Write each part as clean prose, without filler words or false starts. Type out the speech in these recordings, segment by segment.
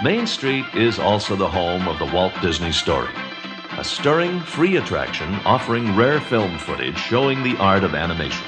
Main Street is also the home of the Walt Disney Story, a stirring, free attraction offering rare film footage showing the art of animation,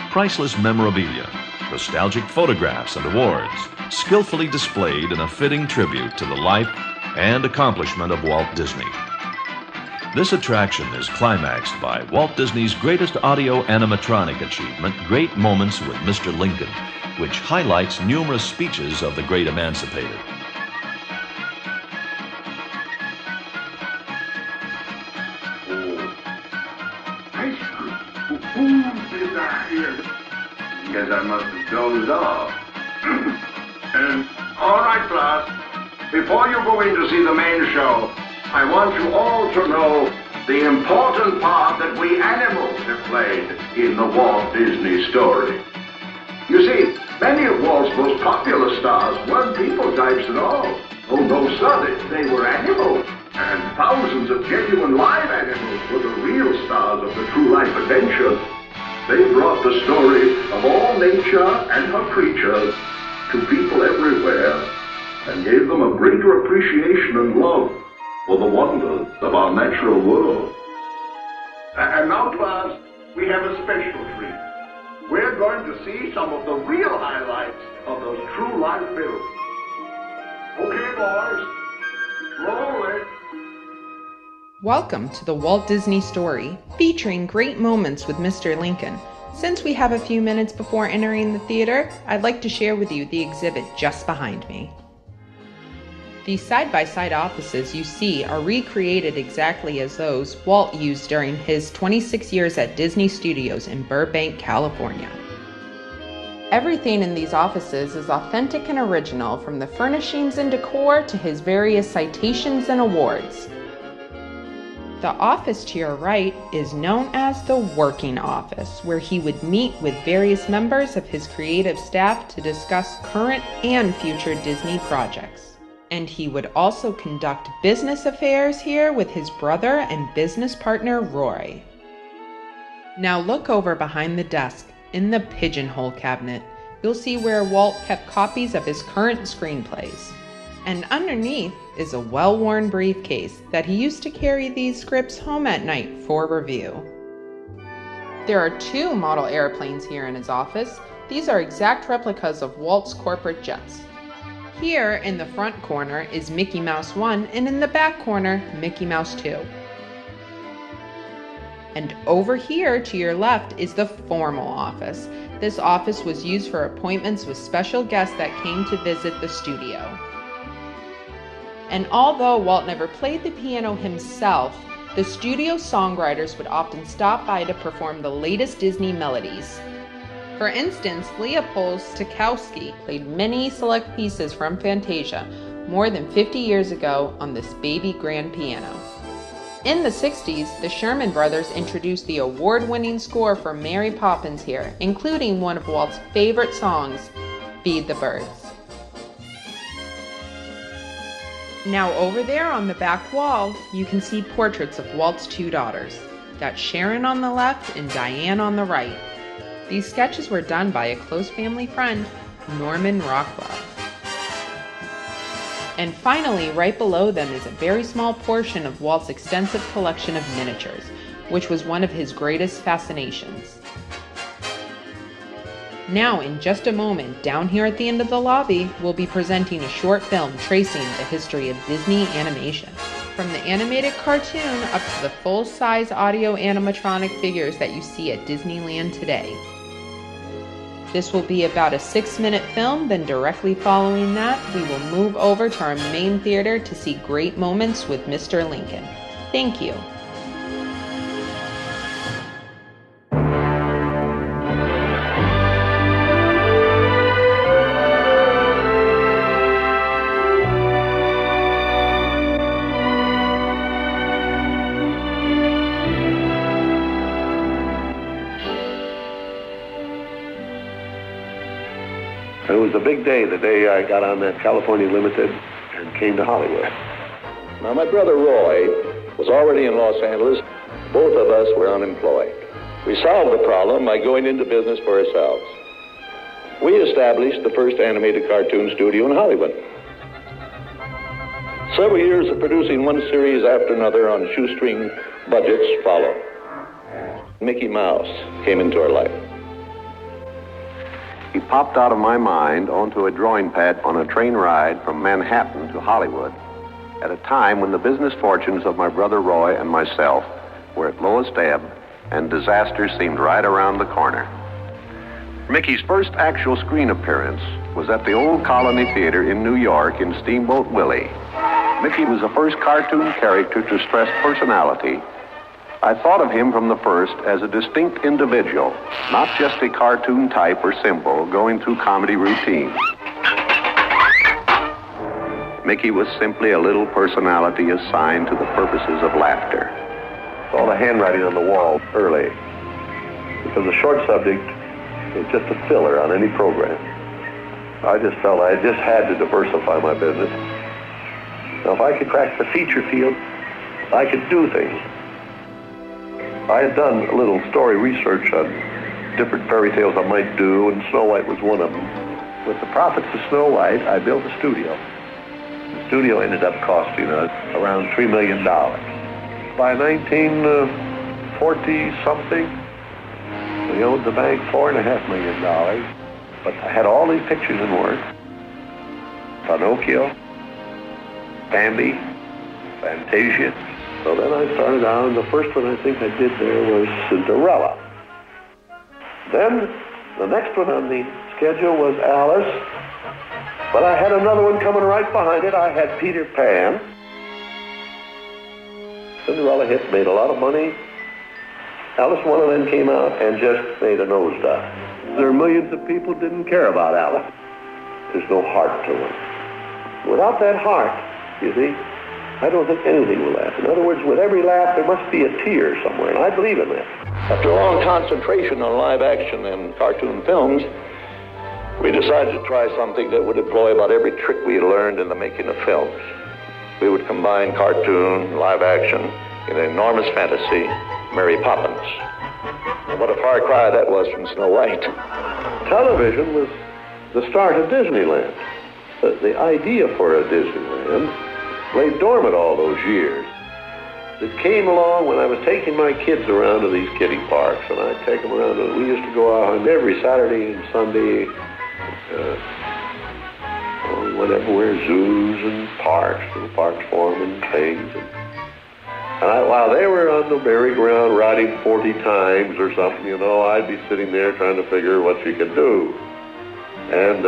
priceless memorabilia, nostalgic photographs and awards, skillfully displayed in a fitting tribute to the life and accomplishment of Walt Disney. This attraction is climaxed by Walt Disney's greatest audio animatronic achievement, Great Moments with Mr. Lincoln, which highlights numerous speeches of the great emancipator. Guess I must have dozed off. All right, class. Before you go in to see the main show, I want you all to know the important part that we animals have played in the Walt Disney Story. You see, many of Walt's most popular stars weren't people types at all. Oh, no, sir, they were animals. And thousands of genuine live animals were the real stars of the true life adventure. They brought the story of all nature and her creatures to people everywhere and gave them a greater appreciation and love for the wonders of our natural world. And now, class, we have a special treat. We're going to see some of the real highlights of those true life films. Okay, boys, roll it. Welcome to the Walt Disney Story, featuring great moments with Mr. Lincoln. Since we have a few minutes before entering the theater, I'd like to share with you the exhibit just behind me. These side-by-side offices you see are recreated exactly as those Walt used during his 26 years at Disney Studios in Burbank, California. Everything in these offices is authentic and original, from the furnishings and decor to his various citations and awards. The office to your right is known as the working office, where he would meet with various members of his creative staff to discuss current and future Disney projects. And he would also conduct business affairs here with his brother and business partner Roy. Now look over behind the desk in the pigeonhole cabinet. You'll see where Walt kept copies of his current screenplays. And underneath is a well-worn briefcase that he used to carry these scripts home at night for review. There are 2 model airplanes here in his office. These are exact replicas of Walt's corporate jets. Here in the front corner is Mickey Mouse 1, and in the back corner, Mickey Mouse 2. And over here to your left is the formal office. This office was used for appointments with special guests that came to visit the studio. And although Walt never played the piano himself, the studio songwriters would often stop by to perform the latest Disney melodies. For instance, Leopold Stokowski played many select pieces from Fantasia more than 50 years ago on this baby grand piano. In the 60s, the Sherman Brothers introduced the award-winning score for Mary Poppins here, including one of Walt's favorite songs, Feed the Birds. Now over there on the back wall, you can see portraits of Walt's 2 daughters. That's Sharon on the left and Diane on the right. These sketches were done by a close family friend, Norman Rockwell. And finally, right below them is a very small portion of Walt's extensive collection of miniatures, which was one of his greatest fascinations. Now, in just a moment, down here at the end of the lobby, we'll be presenting a short film tracing the history of Disney animation, from the animated cartoon up to the full-size audio animatronic figures that you see at Disneyland today. This will be about a 6-minute film, then directly following that, we will move over to our main theater to see Great Moments with Mr. Lincoln. Thank you. It was a big day, the day I got on that California Limited and came to Hollywood. Now, my brother Roy was already in Los Angeles. Both of us were unemployed. We solved the problem by going into business for ourselves. We established the first animated cartoon studio in Hollywood. Several years of producing one series after another on shoestring budgets followed. Mickey Mouse came into our life. He popped out of my mind onto a drawing pad on a train ride from Manhattan to Hollywood at a time when the business fortunes of my brother Roy and myself were at lowest ebb and disaster seemed right around the corner. Mickey's first actual screen appearance was at the Old Colony Theater in New York in Steamboat Willie. Mickey was the first cartoon character to stress personality. I thought of him from the first as a distinct individual, not just a cartoon type or symbol going through comedy routine. Mickey was simply a little personality assigned to the purposes of laughter. Saw the handwriting on the wall early, because the short subject was just a filler on any program. I just felt I just had to diversify my business. Now, if I could crack the feature field, I could do things. I had done a little story research on different fairy tales I might do, and Snow White was one of them. With the profits of Snow White, I built a studio. The studio ended up costing us around $3 million. By 1940-something, we owed the bank $4.5 million. But I had all these pictures in work. Pinocchio, Bambi, Fantasia. So then I started out, and the first one I think I did there was Cinderella. Then the next one on the schedule was Alice, but I had another one coming right behind it. I had Peter Pan. Cinderella hit, made a lot of money. Alice, one of them came out and just made a nosedive. There are millions of people who didn't care about Alice. There's no heart to it. Without that heart, you see, I don't think anything will laugh. In other words, with every laugh, there must be a tear somewhere, and I believe in that. After a long concentration on live action and cartoon films, we decided to try something that would employ about every trick we had learned in the making of films. We would combine cartoon, live action, in an enormous fantasy, Mary Poppins. And what a far cry that was from Snow White. Television was the start of Disneyland. The idea for a Disneyland lay dormant all those years. It came along when I was taking my kids around to these kiddie parks, and I'd take them around. We used to go out on every Saturday and Sunday. We went everywhere, zoos and parks, little parks for them and things. And while they were on the merry-go-round riding 40 times or something, you know, I'd be sitting there trying to figure what you could do. And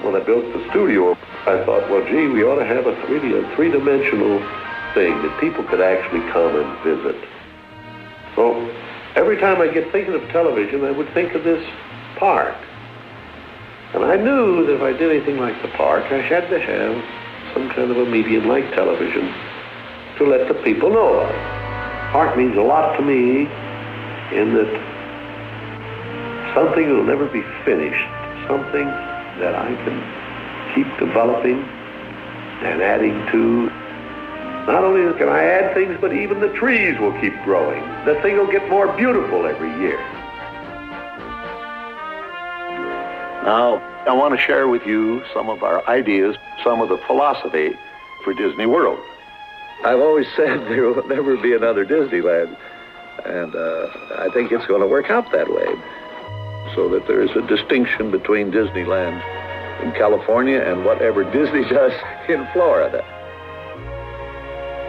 when I built the studio, I thought, well, gee, we ought to have really a three-dimensional thing that people could actually come and visit. So every time I get thinking of television, I would think of this park. And I knew that if I did anything like the park, I had to have some kind of a medium like television to let the people know about it. Park means a lot to me in that something that will never be finished, something that I can keep developing and adding to. Not only can I add things, but even the trees will keep growing. The thing will get more beautiful every year. Now, I want to share with you some of our ideas, some of the philosophy for Disney World. I've always said there will never be another Disneyland, and I think it's going to work out that way, so that there is a distinction between Disneyland in California and whatever Disney does in Florida.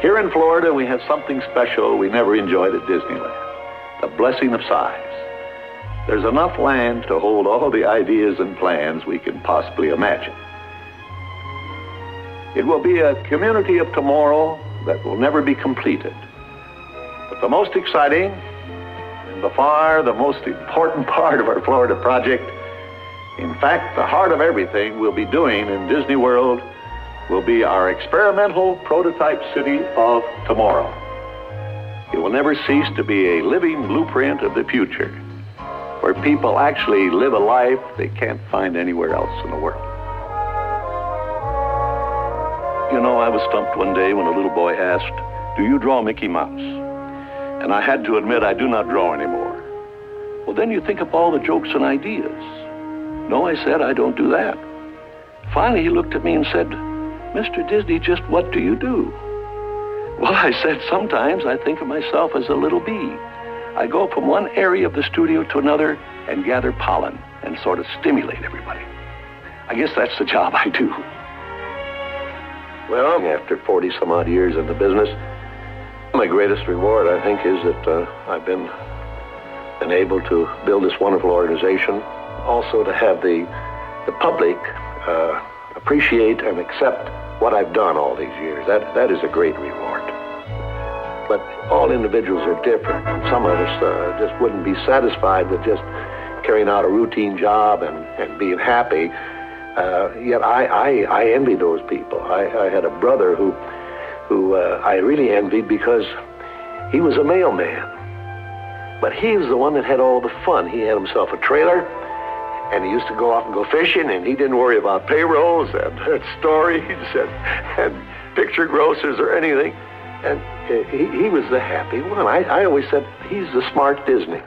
Here in Florida, we have something special we never enjoyed at Disneyland, the blessing of size. There's enough land to hold all the ideas and plans we can possibly imagine. It will be a community of tomorrow that will never be completed. But the most exciting and by far the most important part of our Florida project, in fact, the heart of everything we'll be doing in Disney World, will be our experimental prototype city of tomorrow. It will never cease to be a living blueprint of the future, where people actually live a life they can't find anywhere else in the world. You know, I was stumped one day when a little boy asked, "Do you draw Mickey Mouse?" And I had to admit I do not draw anymore. Well, then you think of all the jokes and ideas. No, I said, I don't do that. Finally, he looked at me and said, Mr. Disney, just what do you do? Well, I said, sometimes I think of myself as a little bee. I go from one area of the studio to another and gather pollen and sort of stimulate everybody. I guess that's the job I do. Well, after 40-some-odd years in the business, my greatest reward, I think, is that I've been able to build this wonderful organization. Also to have the public appreciate and accept what I've done all these years. That is a great reward. But all individuals are different. Some of us just wouldn't be satisfied with just carrying out a routine job and being happy. Yet I envy those people. I had a brother who I really envied because he was a mailman. But he was the one that had all the fun. He had himself a trailer, and he used to go off and go fishing, and he didn't worry about payrolls and stories and picture grosses or anything. And he was the happy one. I always said, he's the smart Disney.